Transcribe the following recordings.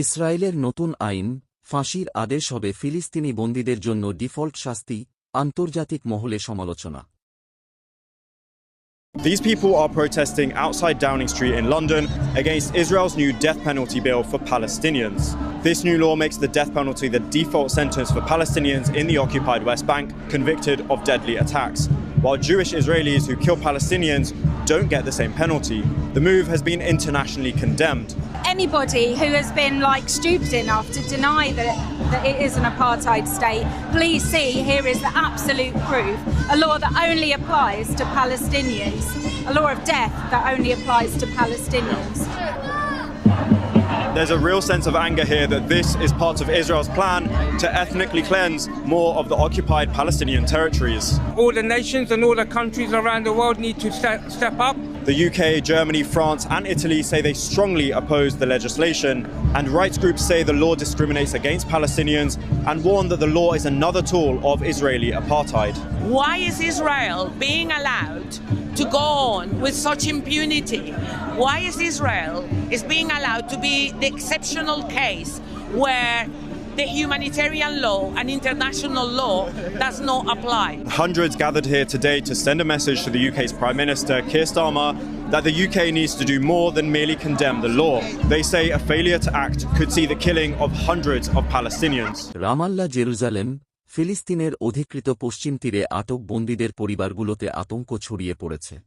ইসরায়েলের নতুন আইন, ফাঁসির আদেশ হবে ফিলিস্তিনি বন্দীদের জন্য ডিফল্ট শাস্তি, আন্তর্জাতিক মহলে সমালোচনা। These people are protesting outside Downing Street in London against Israel's new death penalty bill for Palestinians. This new law makes the death penalty the default sentence for Palestinians in the occupied West Bank convicted of deadly attacks, while Jewish Israelis who kill Palestinians don't get the same penalty. The move has been internationally condemned. Anybody who has been stupid enough to deny that it is an apartheid state, please see here is the absolute proof. A law that only applies to Palestinians. A law of death that only applies to Palestinians. There's a real sense of anger here that this is part of Israel's plan to ethnically cleanse more of the occupied Palestinian territories. All the nations and all the countries around the world need to step up. The UK, Germany, France and Italy say they strongly oppose the legislation, and rights groups say the law discriminates against Palestinians and warn that the law is another tool of Israeli apartheid. Why is Israel being allowed to go on with such impunity? Why is Israel being allowed to be the exceptional case where the humanitarian law and international law does not apply? Hundreds gathered here today to send a message to the UK's Prime Minister, Keir Starmer, that the UK needs to do more than merely condemn the law. They say a failure to act could see the killing of hundreds of Palestinians. Ramallah, Jerusalem, ফিলিস্তিনের অধিকৃত পশ্চিম তীরে আটক বন্দীদের পরিবারগুলোতে আতঙ্ক ছড়িয়ে পড়েছে।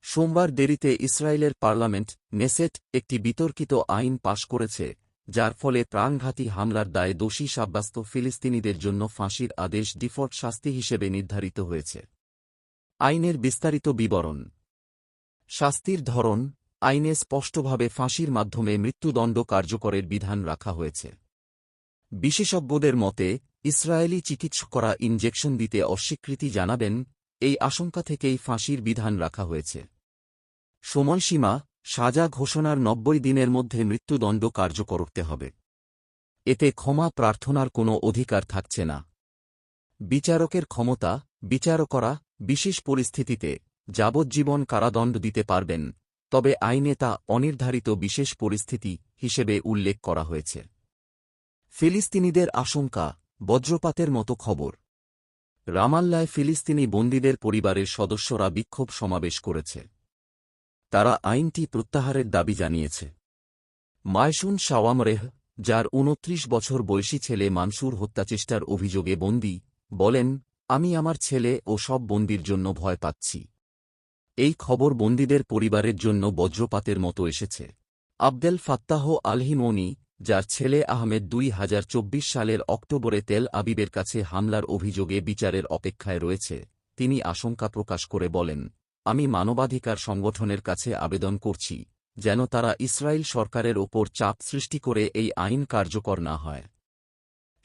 সোমবার দেরিতে ইসরায়েলের পার্লামেন্ট, নেসেট, একটি বিতর্কিত আইন পাশ করেছে, যার ফলে প্রাণঘাতী হামলার দায়ে দোষী সাব্যস্ত ফিলিস্তিনিদের জন্য ফাঁসির আদেশ ডিফল্ট শাস্তি হিসেবে নির্ধারিত হয়েছে। আইনের বিস্তারিত বিবরণ। শাস্তির ধরন। আইনে স্পষ্টভাবে ফাঁসির মাধ্যমে মৃত্যুদণ্ড কার্যকরের বিধান রাখা হয়েছে। বিশেষজ্ঞদের মতে, ইসরায়েলি চিকিৎসকরা ইনজেকশন দিতে অস্বীকৃতি জানাবেন, এই আশঙ্কা থেকেই ফাঁসির বিধান রাখা হয়েছে। সময়সীমা। সাজা ঘোষণার 90 দিনের মধ্যে মৃত্যুদণ্ড কার্যকর করতে হবে। এতে ক্ষমা প্রার্থনার কোনো অধিকার থাকছে না। বিচারকের ক্ষমতা। বিচারকরা বিশেষ পরিস্থিতিতে যাবজ্জীবন কারাদণ্ড দিতে পারবেন, তবে আইনে তা অনির্ধারিত বিশেষ পরিস্থিতি হিসেবে উল্লেখ করা হয়েছে। ফিলিস্তিনিদের আশঙ্কা। বজ্রপাতের মতো খবর। রামাল্লায় ফিলিস্তিনি বন্দীদের পরিবারের সদস্যরা বিক্ষোভ সমাবেশ করেছে। তারা আইনটি প্রত্যাহারের দাবি জানিয়েছে। মায়সুন শাওয়ামরেহ, যার 29 বছর বয়সী ছেলে মানসুর হত্যাচেষ্টার অভিযোগে বন্দী, বলেন, আমি আমার ছেলে ও সব বন্দীর জন্য ভয় পাচ্ছি। এই খবর বন্দীদের পরিবারের জন্য বজ্রপাতের মতো এসেছে। আবদেল ফাত্তাহ আল-হিমোনি, যার ছেলে আহমেদ 2024 সালের অক্টোবরে তেল আবিবের কাছে হামলার অভিযোগে বিচারের অপেক্ষায় রয়েছে, তিনি আশঙ্কা প্রকাশ করে বলেন, আমি মানবাধিকার সংগঠনের কাছে আবেদন করছি যেন তারা ইসরায়েল সরকারের ওপর চাপ সৃষ্টি করে এই আইন কার্যকর না হয়।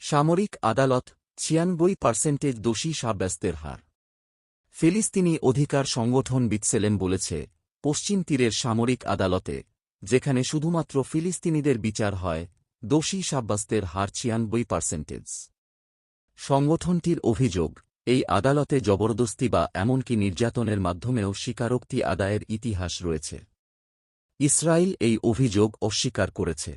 সামরিক আদালত। 96% দোষী সাব্যস্তের হার। ফিলিস্তিনি অধিকার সংগঠন বিতসেলেম বলেছে, পশ্চিম তীরের সামরিক আদালতে, যেখানে শুধুমাত্র ফিলিস্তিনিদের বিচার হয়, দোষী সাব্যস্তের হার 96%। সংগঠনটির অভিযোগ, এই আদালতে জবরদস্তি বা এমনকি নির্যাতনের মাধ্যমেও স্বীকারোক্তি আদায়ের ইতিহাস রয়েছে। ইসরায়েল এই অভিযোগ অস্বীকার করেছে।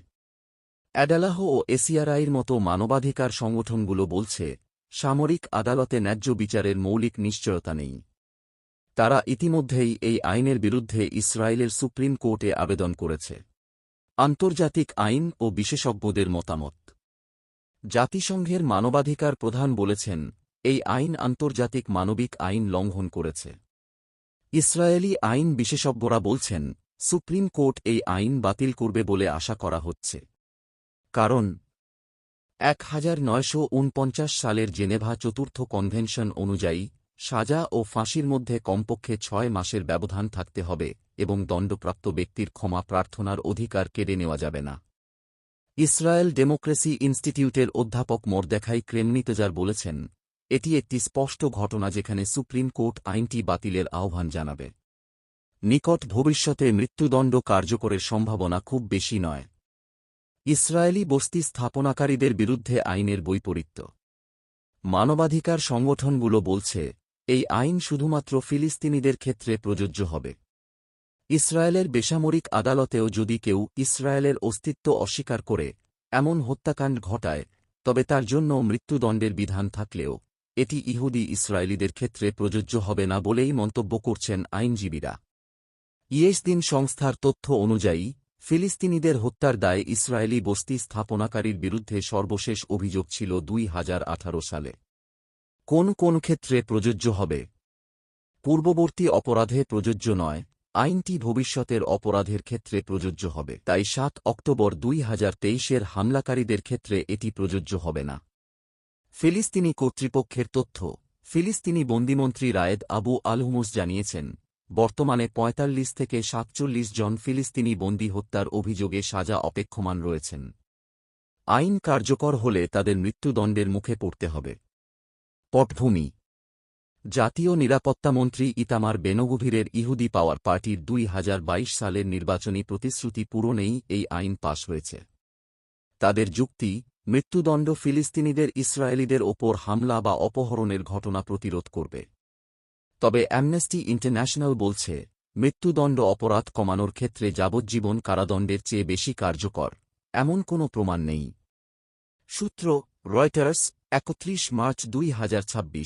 অ্যাডালাহ ও এসিআরআইয়ের মতো মানবাধিকার সংগঠনগুলো বলছে, সামরিক আদালতে ন্যায্য বিচারের মৌলিক নিশ্চয়তা নেই। তারা ইতিমধ্যেই এই আইনের বিরুদ্ধে ইসরায়েলের সুপ্রিম কোর্টে আবেদন করেছে। আন্তর্জাতিক আইন ও বিশেষজ্ঞদের মতামত। জাতিসংঘের মানবাধিকার প্রধান বলেছেন, এই আইন আন্তর্জাতিক মানবিক আইন লঙ্ঘন করেছে। ইসরায়েলি আইন বিশেষজ্ঞরা বলছেন, সুপ্রিম কোর্ট এই আইন বাতিল করবে বলে আশা করা হচ্ছে। কারণ 1949 সালের জেনেভা চতুর্থ কনভেনশন অনুযায়ী সাজা ও ফাঁসির মধ্যে কমপক্ষে 6 মাসের ব্যবধান থাকতে হবে এবং দণ্ডপ্রাপ্ত ব্যক্তির ক্ষমা প্রার্থনার অধিকার কেড়ে নেওয়া যাবে না। ইসরায়েল ডেমোক্রেসি ইনস্টিটিউটের অধ্যাপক মরদেখাই ক্রেমনিতেজার বলেছেন, এটি একটি স্পষ্ট ঘটনা যেখানে সুপ্রিম কোর্ট আইনটি বাতিলের আহ্বান জানাবে। নিকট ভবিষ্যতে মৃত্যুদণ্ড কার্যকরের সম্ভাবনা খুব বেশি নয়। ইসরায়েলি বস্তি স্থাপনাকারীদের বিরুদ্ধে আইনের বৈপরীত্য। মানবাধিকার সংগঠনগুলো বলছে, এই আইন শুধুমাত্র ফিলিস্তিনিদের ক্ষেত্রে প্রযোজ্য হবে। ইসরায়েলের বেসামরিক আদালতেও যদি কেউ ইসরায়েলের অস্তিত্ব অস্বীকার করে এমন হত্যাকাণ্ড ঘটায় তবে তার জন্য মৃত্যুদণ্ডের বিধান থাকলেও এটি ইহুদি ইসরায়েলিদের ক্ষেত্রে প্রযোজ্য হবে না বলেই মন্তব্য করছেন আইনজীবীরা। ইয়েসদিন সংস্থার তথ্য অনুযায়ী ফিলিস্তিনিদের হত্যার দায়ে ইসরায়েলি বস্তি স্থাপনাকারীর বিরুদ্ধে সর্বশেষ অভিযোগ ছিল 2018 সালে। কোন কোন ক্ষেত্রে প্রযোজ্য হবে? পূর্ববর্তী অপরাধে প্রযোজ্য নয়, আইনটি ভবিষ্যতের অপরাধের ক্ষেত্রে প্রযোজ্য হবে, তাই 7 অক্টোবর 2023-এর হামলাকারীদের ক্ষেত্রে এটি প্রযোজ্য হবে না। ফিলিস্তিনি কর্তৃপক্ষের তথ্য। ফিলিস্তিনি বন্দিমন্ত্রী রায়েদ আবু আল হুমুস জানিয়েছেন, বর্তমানে 45 থেকে 47 জন ফিলিস্তিনি বন্দী হত্যার অভিযোগে সাজা অপেক্ষমান রয়েছেন। আইন কার্যকর হলে তাদের মৃত্যুদণ্ডের মুখে পড়তে হবে। পটভূমি: জাতীয় নিরাপত্তামন্ত্রী ইতামার বেনগভিরের ইহুদি পাওয়ার পার্টির 2022 সালের নির্বাচনী প্রতিশ্রুতি পূরণেই এই আইন পাশ হয়েছে। তাদের যুক্তি, মৃত্যুদণ্ড ফিলিস্তিনিদের ইসরায়েলিদের ওপর হামলা বা অপহরণের ঘটনা প্রতিরোধ করবে। তবে অ্যামনেস্টি ইন্টারন্যাশনাল বলছে, মৃত্যুদণ্ড অপরাধ কমানোর ক্ষেত্রে যাবজ্জীবন কারাদণ্ডের চেয়ে বেশি কার্যকর এমন কোনো প্রমাণ নেই। সূত্র: রয়টার্স, 31 মার্চ 2026।